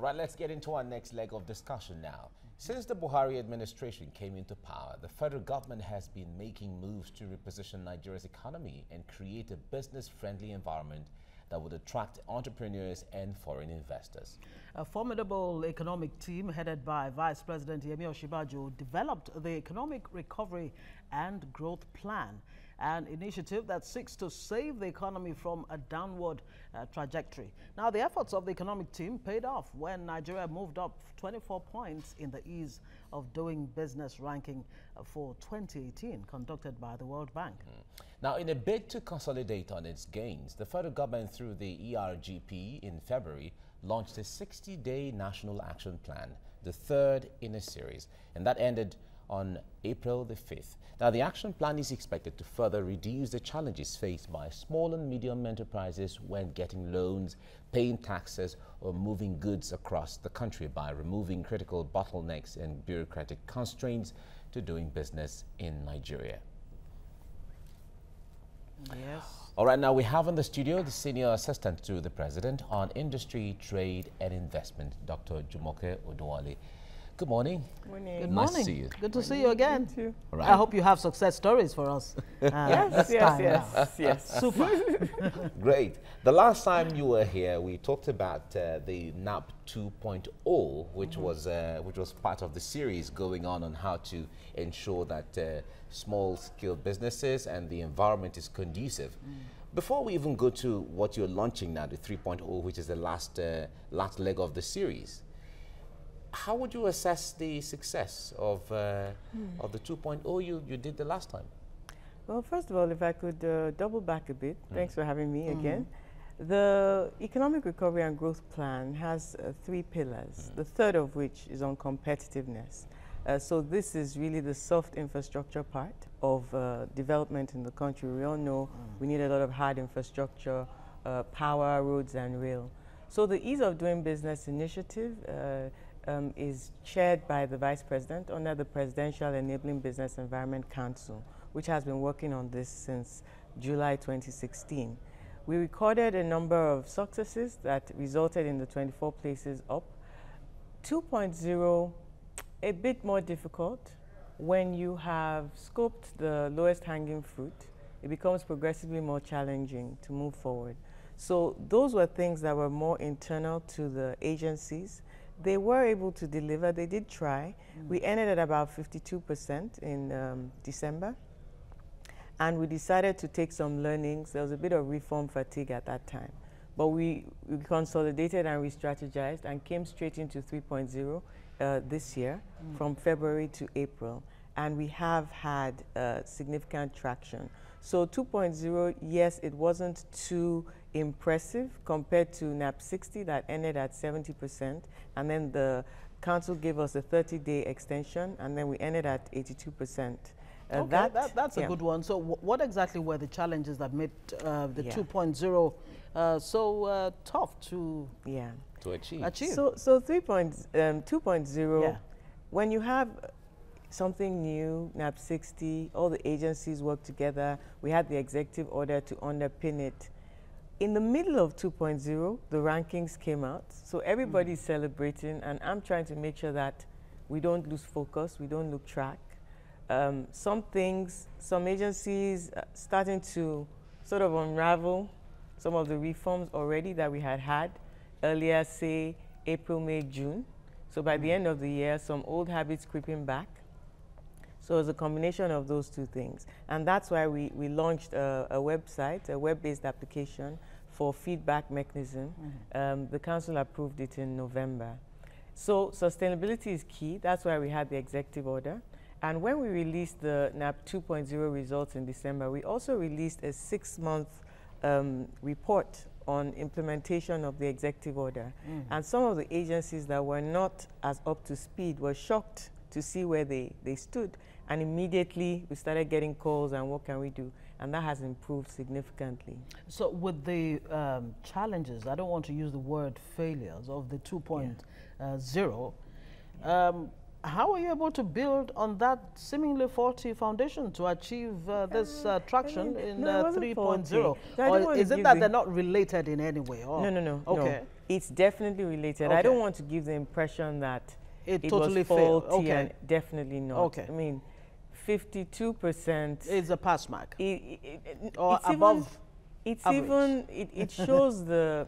right, let's get into our next leg of discussion now. Since the Buhari administration came into power, the federal government has been making moves to reposition Nigeria's economy and create a business-friendly environment that would attract entrepreneurs and foreign investors. A formidable economic team headed by Vice President Yemi Osinbajo developed the Economic Recovery and Growth Plan, an initiative that seeks to save the economy from a downward trajectory. Now, the efforts of the economic team paid off when Nigeria moved up 24 points in the Ease of Doing Business ranking for 2018, conducted by the World Bank. Now, in a bid to consolidate on its gains, the federal government, through the ERGP in February, launched a 60-day national action plan, the third in a series, and that ended on April the 5th. Now, the action plan is expected to further reduce the challenges faced by small and medium enterprises when getting loans, paying taxes, or moving goods across the country by removing critical bottlenecks and bureaucratic constraints to doing business in Nigeria. Yes. All right, now we have in the studio the Senior Assistant to the President on Industry, Trade and Investment, Dr. Jumoke Odowale. Good morning. Morning. Good nice morning. to see you. Good to see you again. You too. All right. I hope you have success stories for us. Yes. Super. Great. The last time you were here, we talked about the NAP 2.0, which was part of the series going on how to ensure that small-scale businesses and the environment is conducive. Before we even go to what you're launching now, the 3.0, which is the last leg of the series, how would you assess the success of the 2.0 you did the last time? Well, first of all, if I could double back a bit, thanks for having me again. The Economic Recovery and Growth Plan has 3 pillars, the third of which is on competitiveness. So this is really the soft infrastructure part of development in the country. We all know we need a lot of hard infrastructure, power, roads, and rail. So the Ease of Doing Business initiative is chaired by the Vice President under the Presidential Enabling Business Environment Council, which has been working on this since July 2016. We recorded a number of successes that resulted in the 24 places up. 2.0, a bit more difficult. When you have scoped the lowest hanging fruit, it becomes progressively more challenging to move forward. So those were things that were more internal to the agencies. They were able to deliver. They did try. We ended at about 52% in December. And we decided to take some learnings. There was a bit of reform fatigue at that time. But we consolidated and re-strategized and came straight into 3.0 this year from February to April. And we have had significant traction. So 2.0, yes, it wasn't too impressive compared to NAP 60 that ended at 70%. And then the council gave us a 30-day extension, and then we ended at 82%. Okay, that's a good one. So what exactly were the challenges that made the 2.0 so tough to achieve? So 2.0, when you have something new, NAP 60, all the agencies work together. We had the executive order to underpin it. In the middle of 2.0, the rankings came out. So everybody's celebrating, and I'm trying to make sure that we don't lose focus, we don't lose track. Some things, some agencies starting to sort of unravel some of the reforms already that we had earlier, say April, May, June. So by the end of the year, some old habits creeping back. So it's a combination of those two things. And that's why we launched a website, a web-based application for feedback mechanism. The council approved it in November. So sustainability is key. That's why we had the executive order. And when we released the NAP 2.0 results in December, we also released a 6-month report on implementation of the executive order. And some of the agencies that were not as up to speed were shocked to see where they stood. And immediately we started getting calls and what can we do? And that has improved significantly. So with the challenges, I don't want to use the word failures of the 2.0, how are you able to build on that seemingly faulty foundation to achieve this traction in 3.0? Or is it that they're not related in any way? No. Okay. It's definitely related. Okay. I don't want to give the impression that it it totally was faulty. failed. Okay. And definitely not. Okay. I mean, 52% is a pass mark. Or it's above it's average. even, it shows the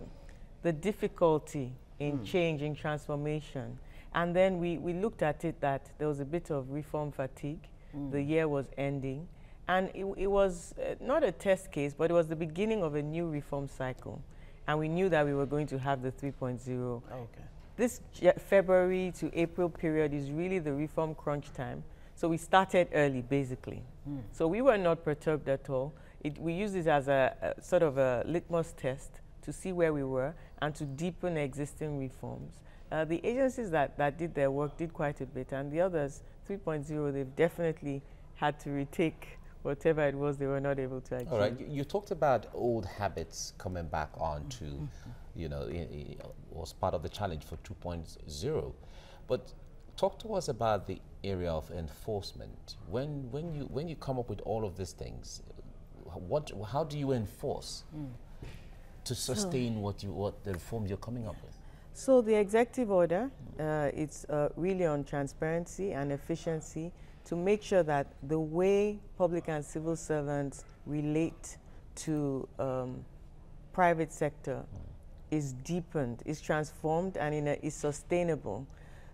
difficulty in change, in transformation. And then we looked at it that there was a bit of reform fatigue. The year was ending. And it was not a test case, but it was the beginning of a new reform cycle. And we knew that we were going to have the 3.0. Okay. This February to April period is really the reform crunch time. So we started early, basically. So we were not perturbed at all. We used it as a sort of a litmus test to see where we were and to deepen existing reforms. The agencies that did their work did quite a bit, and the others, 3.0, they've definitely had to retake whatever it was they were not able to achieve. All right, you talked about old habits coming back on to, you know, was part of the challenge for 2.0. But talk to us about the area of enforcement. When you come up with all of these things, how do you enforce to sustain what the reforms you're coming up with? So the executive order, it's really on transparency and efficiency to make sure that the way public and civil servants relate to private sector is deepened, is transformed, and is sustainable.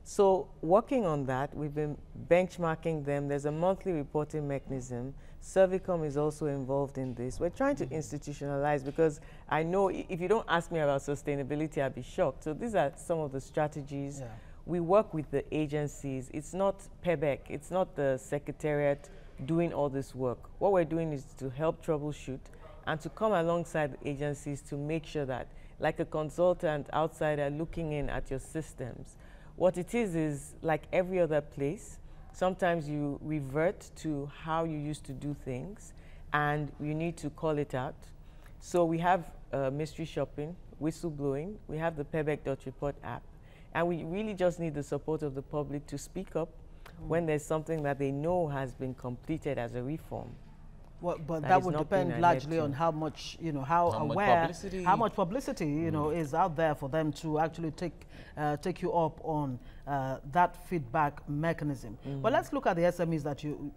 So working on that, we've been benchmarking them. There's a monthly reporting mechanism. Servicom is also involved in this. We're trying to institutionalize, because I know if you don't ask me about sustainability, I'd be shocked. So these are some of the strategies. Yeah. We work with the agencies. It's not PEBEC, it's not the secretariat doing all this work. What we're doing is to help troubleshoot and to come alongside the agencies to make sure that, like a consultant outsider looking in at your systems, what it is like every other place. Sometimes you revert to how you used to do things, and you need to call it out. So we have mystery shopping, whistleblowing, we have the PEBEC.report app, and we really just need the support of the public to speak up when there's something that they know has been completed as a reform. Well, but that would depend largely on how much, you know, how much publicity, you know, is out there for them to actually take you up on that feedback mechanism. But let's look at the SMEs that you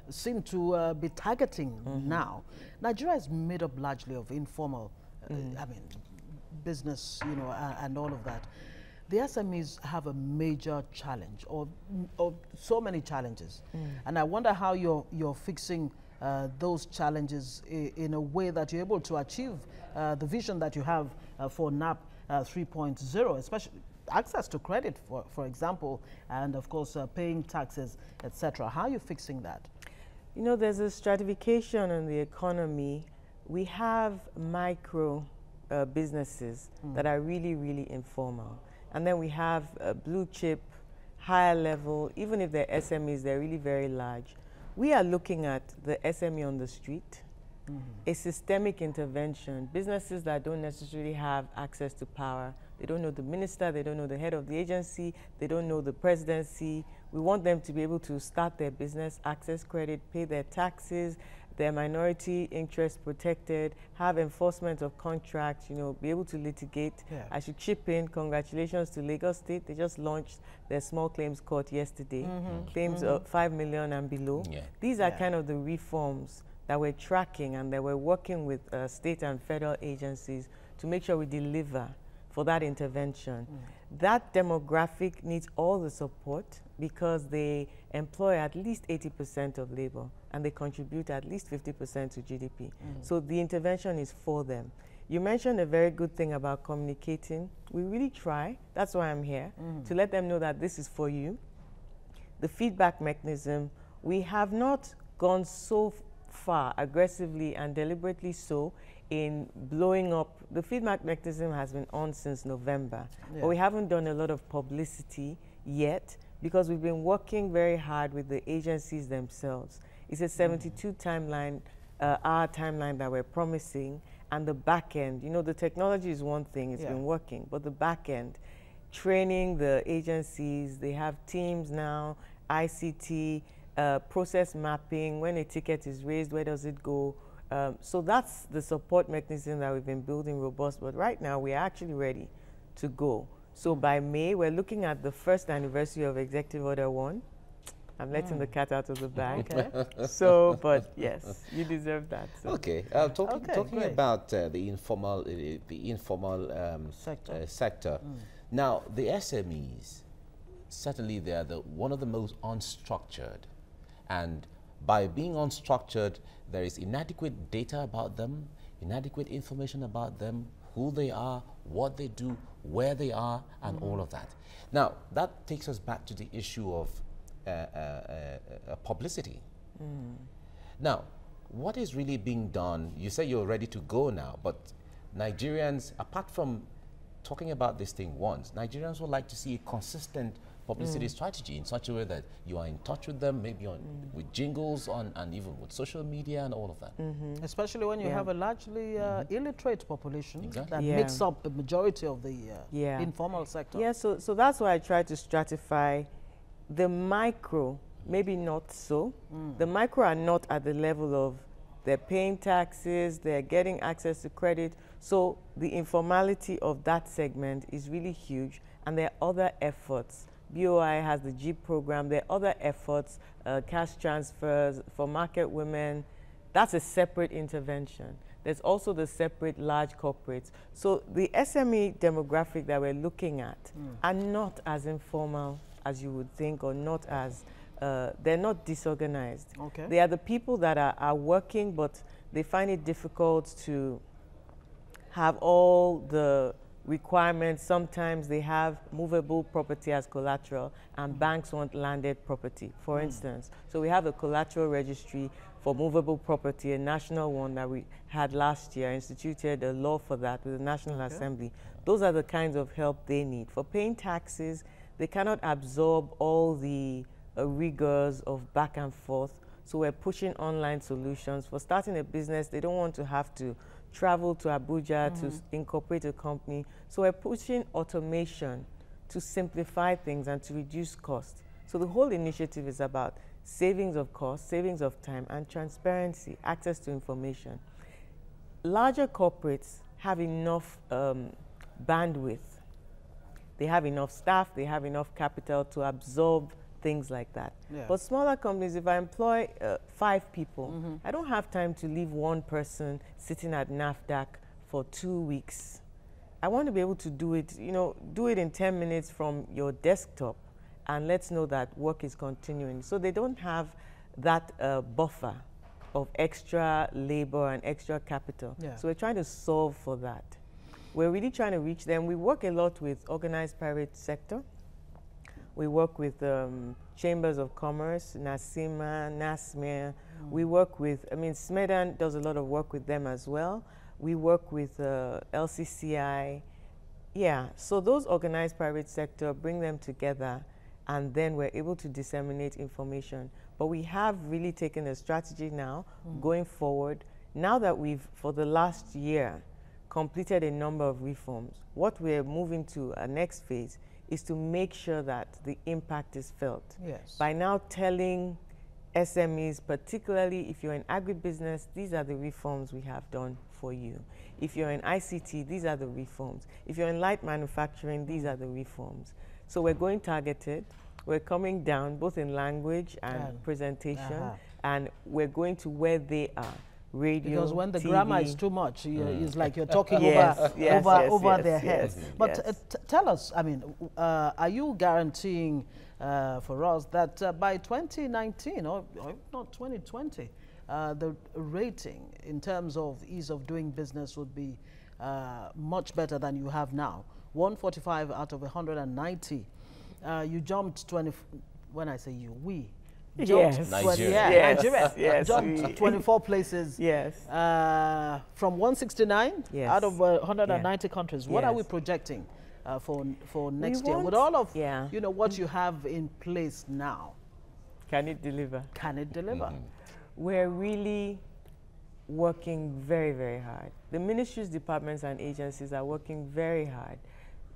seem to be targeting now. Nigeria is made up largely of informal, I mean, business, you know, and all of that. The SMEs have a major challenge, or so many challenges, and I wonder how you're fixing those challenges in a way that you're able to achieve the vision that you have for NAP 3.0, especially access to credit, for example, and of course paying taxes, etc. How are you fixing that? You know, there's a stratification in the economy. We have micro businesses that are really, really informal. And then we have blue chip, higher level, even if they're SMEs, they're really very large. We are looking at the SME on the street, a systemic intervention, businesses that don't necessarily have access to power. They don't know the minister, they don't know the head of the agency, they don't know the presidency. We want them to be able to start their business, access credit, pay their taxes, their minority interest protected, have enforcement of contracts, you know, be able to litigate. Yeah. I should chip in, congratulations to Lagos State. They just launched their small claims court yesterday. Claims of 5 million and below. Yeah. These are kind of the reforms that we're tracking and that we're working with state and federal agencies to make sure we deliver for that intervention. That demographic needs all the support because they employ at least 80% of labor and they contribute at least 50% to GDP. So the intervention is for them. You mentioned a very good thing about communicating. We really try, that's why I'm here, to let them know that this is for you. The feedback mechanism, we have not gone so far aggressively and deliberately so in blowing up. The feedback mechanism has been on since November, but we haven't done a lot of publicity yet because we've been working very hard with the agencies themselves. It's a 72 timeline, hour timeline that we're promising, and the back end, you know, the technology is one thing, it's been working, but the back end, training the agencies, they have teams now, ICT, process mapping, when a ticket is raised, where does it go? So that's the support mechanism that we've been building robust, but right now we're actually ready to go. So by May, we're looking at the first anniversary of Executive Order 1. I'm letting the cat out of the bag. Okay. So, but yes, you deserve that. So. Okay. Talking great. about the informal sector. Now, the SMEs, certainly they are one of the most unstructured, and by being unstructured, there is inadequate data about them, inadequate information about them, who they are, what they do, where they are, and all of that. Now, that takes us back to the issue of publicity. Now, what is really being done? You say you're ready to go now, but Nigerians, apart from talking about this thing once, Nigerians would like to see a consistent publicity strategy in such a way that you are in touch with them, maybe with jingles and even with social media and all of that. Especially when you have a largely illiterate population that Yeah. makes up the majority of the informal sector. Yeah, so that's why I try to stratify the micro, maybe not so. The micro are not at the level of they're paying taxes, they're getting access to credit. So the informality of that segment is really huge, and there are other efforts. BOI has the Jeep program, there are other efforts, cash transfers for market women. That's a separate intervention. There's also the separate large corporates. So the SME demographic that we're looking at are not as informal as you would think, or not as, they're not disorganized. Okay. They are the people that are working, but they find it difficult to have all the requirements. Sometimes they have movable property as collateral, and banks want landed property, for instance. So we have a collateral registry for movable property, a national one that we had last year, instituted a law for that with the National Assembly. Those are the kinds of help they need. For paying taxes, they cannot absorb all the rigors of back and forth. So we're pushing online solutions. For starting a business, they don't want to have to travel to Abuja to incorporate a company. So we're pushing automation to simplify things and to reduce cost. So the whole initiative is about savings of cost, savings of time, and transparency, access to information. Larger corporates have enough bandwidth. They have enough staff, they have enough capital to absorb things like that. Yeah. But smaller companies, if I employ 5 people, I don't have time to leave one person sitting at NAFDAC for 2 weeks. I want to be able to do it, do it in 10 minutes from your desktop, and let's know that work is continuing. So they don't have that buffer of extra labor and extra capital. Yeah. So we're trying to solve for that. We're really trying to reach them. We work a lot with organized private sector. We work with chambers of commerce, NASIMA, NASMER. We work with, SMEDAN does a lot of work with them as well. We work with LCCI. Yeah, so those organized private sector, bring them together, and then we're able to disseminate information. But we have really taken a strategy now, going forward. Now that we've, for the last year, completed a number of reforms, what we're moving to our next phase is to make sure that the impact is felt. Yes. By now telling SMEs, particularly if you're in agribusiness, these are the reforms we have done for you. If you're in ICT, these are the reforms. If you're in light manufacturing, these are the reforms. So we're going targeted. We're coming down both in language and presentation, and we're going to where they are. Radio, because when the TV. grammar is too much, it's like you're talking Yes, over yes, their yes, heads. yes. But tell us, are you guaranteeing for us that by 2019 or not 2020, the rating in terms of ease of doing business would be much better than you have now? 145 out of 190. You jumped 20. When I say you, we. Yes. Nigeria. Yes. Jumped 24 places. Yes. From 169 out of 190 countries. What are we Yes. projecting for next year? want- With all of yeah. what you have in place now, Can it deliver? can it deliver? We're really working very, very hard. The ministries, departments, and agencies are working very hard.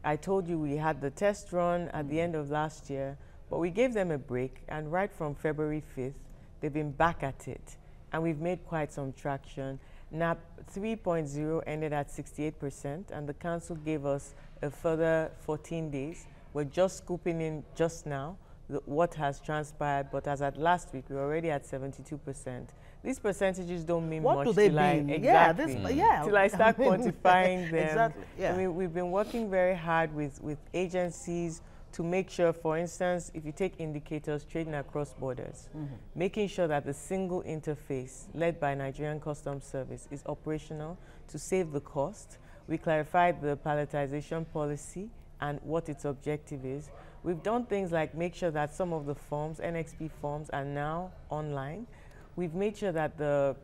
I told you we had the test run at the end of last year, but we gave them a break, and right from February 5th, they've been back at it, and we've made quite some traction. NAP 3.0 ended at 68%, and the council gave us a further 14 days. We're just scooping in just now what has transpired, but as at last week, we're already at 72%. These percentages don't mean much. What do they mean? Exactly. Till I start quantifying them. Exactly. Yeah. I mean, we've been working very hard with agencies to make sure, for instance, if you take indicators trading across borders, making sure that the single interface led by Nigerian Customs Service is operational to save the cost. We clarified the palletization policy and what its objective is. We've done things like make sure that some of the forms, NXP forms, are now online. We've made sure that the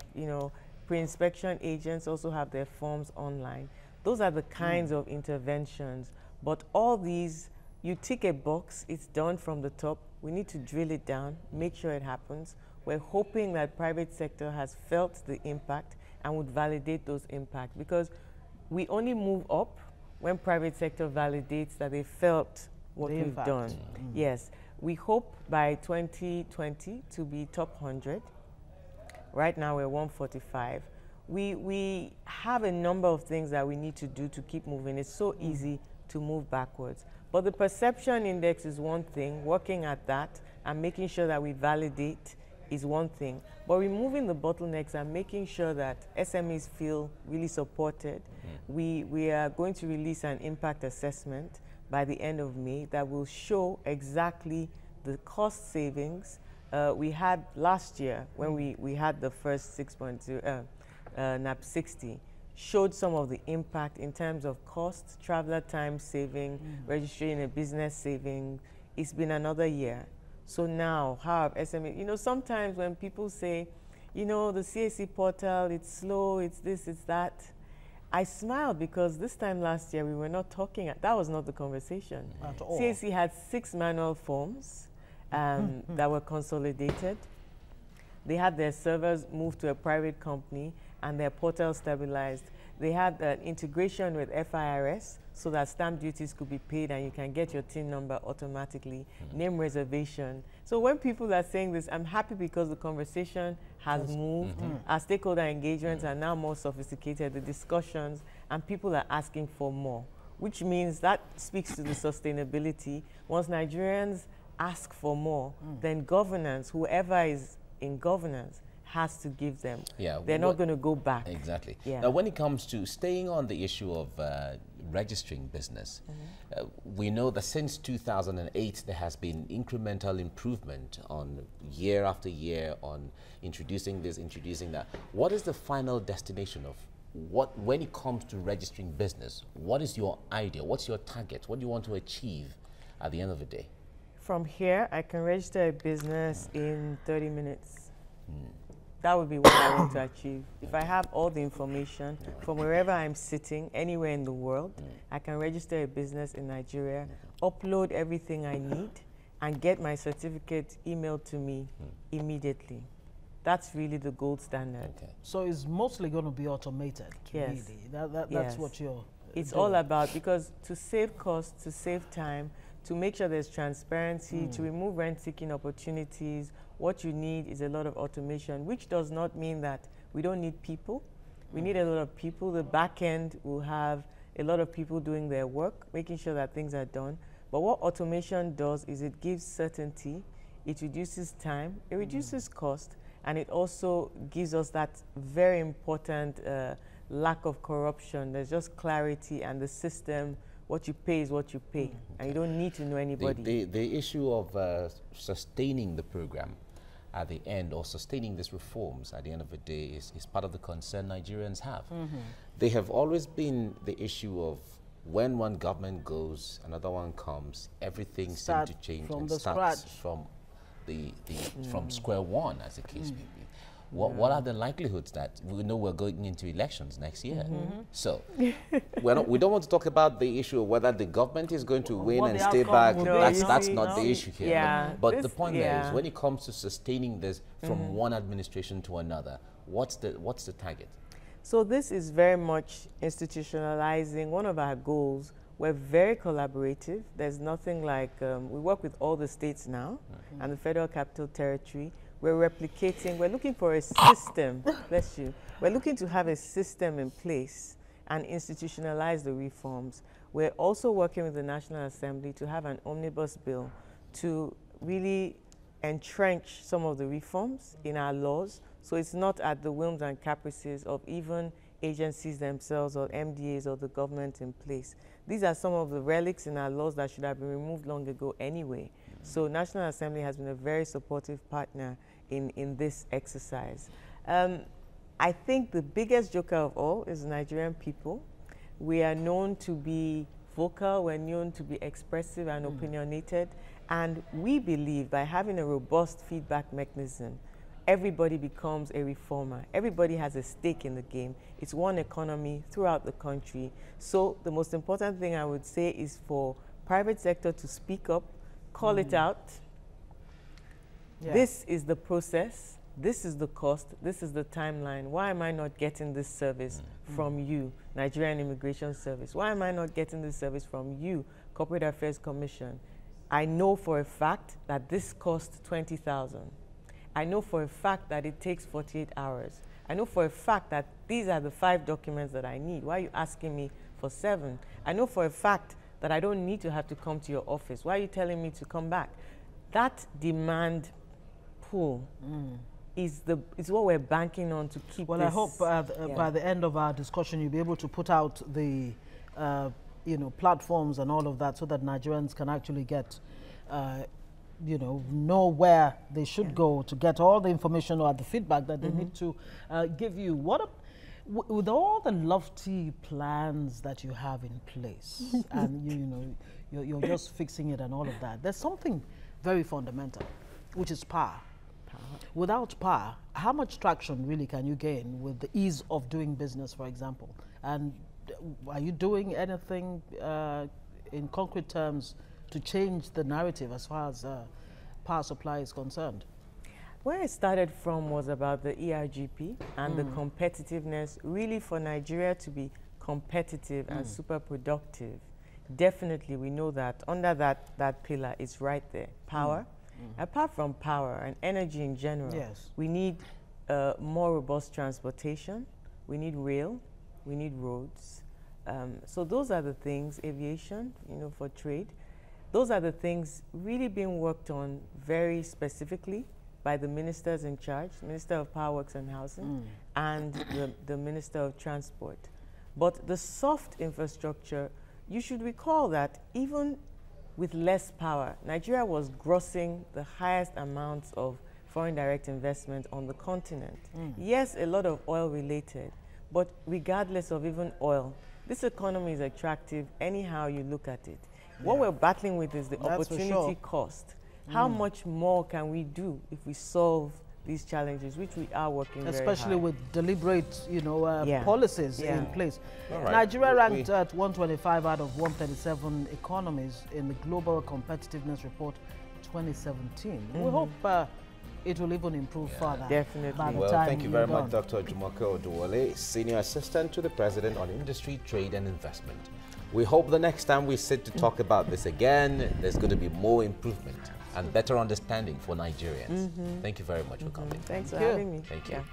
pre-inspection agents also have their forms online. Those are the kinds of interventions. But all these, you tick a box, it's done from the top. We need to drill it down, make sure it happens. We're hoping that private sector has felt the impact and would validate those impacts, because we only move up when private sector validates that they felt what we've done. Yes, we hope by 2020 to be top 100. Right now we're 145. We have a number of things that we need to do to keep moving. It's so easy to move backwards. But the perception index is one thing. Working at that and making sure that we validate is one thing. But removing the bottlenecks and making sure that SMEs feel really supported. We are going to release an impact assessment by the end of May that will show exactly the cost savings we had last year when we had the first 6.0 NAP 60. Showed some of the impact in terms of cost, traveler time saving, registering a business saving. It's been another year. So now, how have SME, sometimes when people say, the CAC portal, it's slow, it's this, it's that, I smiled because this time last year we were not talking, that was not the conversation. At all. CAC had 6 manual forms that were consolidated. They had their servers moved to a private company and their portal stabilized. They had an integration with FIRS so that stamp duties could be paid and you can get your TIN number automatically, name reservation. So when people are saying this, I'm happy because the conversation has moved. Our stakeholder engagements are now more sophisticated, the discussions, and people are asking for more, which means that speaks to the sustainability. Once Nigerians ask for more, then governance, whoever is in governance, has to give them. Yeah, they're not going to go back. Exactly. Yeah. Now, when it comes to staying on the issue of registering business, we know that since 2008, there has been incremental improvement on year after year on introducing this, introducing that. What is the final destination of when it comes to registering business? What is your idea? What's your target? What do you want to achieve at the end of the day? From here, I can register a business in 30 minutes. That would be what I want to achieve. If I have all the information from wherever I'm sitting, anywhere in the world, I can register a business in Nigeria, upload everything I need, and get my certificate emailed to me immediately. That's really the gold standard. Okay. So it's mostly going to be automated, yes. Really. That's what you're It's doing. all about, because to save costs, to save time, to make sure there's transparency, to remove rent-seeking opportunities, what you need is a lot of automation, which does not mean that we don't need people. We need a lot of people. The back end will have a lot of people doing their work, making sure that things are done. But what automation does is it gives certainty, it reduces time, it reduces cost, and it also gives us that very important lack of corruption. There's just clarity, and the system, what you pay is what you pay, and you don't need to know anybody. The issue of sustaining the program at the end, or sustaining these reforms at the end of the day, is part of the concern Nigerians have. They have always been the issue of when one government goes, another one comes, everything seems to change from and the starts scratch. from from square one, as the case may be. What are the likelihoods that we know we're going into elections next year? So we don't want to talk about the issue of whether the government is going to win and stay back. That's not the issue here. Yeah. But the point there is, when it comes to sustaining this from one administration to another, what's the target? So this is very much institutionalizing one of our goals. We're very collaborative. There's nothing like, we work with all the states now and the Federal Capital Territory. We're replicating, we're looking for a system, bless you. We're looking to have a system in place and institutionalize the reforms. We're also working with the National Assembly to have an omnibus bill to really entrench some of the reforms in our laws, so it's not at the whims and caprices of even agencies themselves or MDAs or the government in place. These are some of the relics in our laws that should have been removed long ago anyway. So National Assembly has been a very supportive partner in this exercise. I think the biggest joker of all is the Nigerian people. We are known to be vocal, we're known to be expressive and opinionated, and we believe by having a robust feedback mechanism, everybody becomes a reformer. Everybody has a stake in the game. It's one economy throughout the country. So the most important thing I would say is for private sector to speak up, call it out. Yeah. This is the process. This is the cost. This is the timeline. Why am I not getting this service from you, Nigerian Immigration Service? Why am I not getting this service from you, Corporate Affairs Commission? I know for a fact that this costs 20,000. I know for a fact that it takes 48 hours. I know for a fact that these are the 5 documents that I need. Why are you asking me for 7? I know for a fact that I don't need to have to come to your office. Why are you telling me to come back? That demand pool is what we're banking on to keep well, this. I hope by the end of our discussion, you'll be able to put out the platforms and all of that so that Nigerians can actually get know where they should go to get all the information or the feedback that they need to give you. With all the lofty plans that you have in place, and you're just fixing it and all of that, there's something very fundamental, which is power. Without power, how much traction really can you gain with the ease of doing business, for example? And are you doing anything in concrete terms to change the narrative as far as power supply is concerned? Where it started from was about the ERGP and the competitiveness, really for Nigeria to be competitive and super productive. Definitely, we know that under that pillar is right there, power. Apart from power and energy in general, we need more robust transportation, we need rail, we need roads. So those are the things, aviation, for trade. Those are the things really being worked on very specifically by the ministers in charge, Minister of Power Works and Housing, and the Minister of Transport. But the soft infrastructure, you should recall that even with less power, Nigeria was grossing the highest amounts of foreign direct investment on the continent. Yes, a lot of oil related, but regardless of even oil, this economy is attractive anyhow you look at it. What we're battling with is the opportunity cost. How much more can we do if we solve these challenges, which we are working very hard. Especially with deliberate, policies in place. Right. Nigeria ranked at 125 out of 137 economies in the Global Competitiveness Report 2017. We hope it will even improve further. Definitely. Well, thank you very much, Dr. Jumoke Oduwole, Senior Assistant to the President on Industry, Trade and Investment. We hope the next time we sit to talk about this again, there's going to be more improvement and better understanding for Nigerians. Thank you very much for coming. Thanks for having me. Thank you.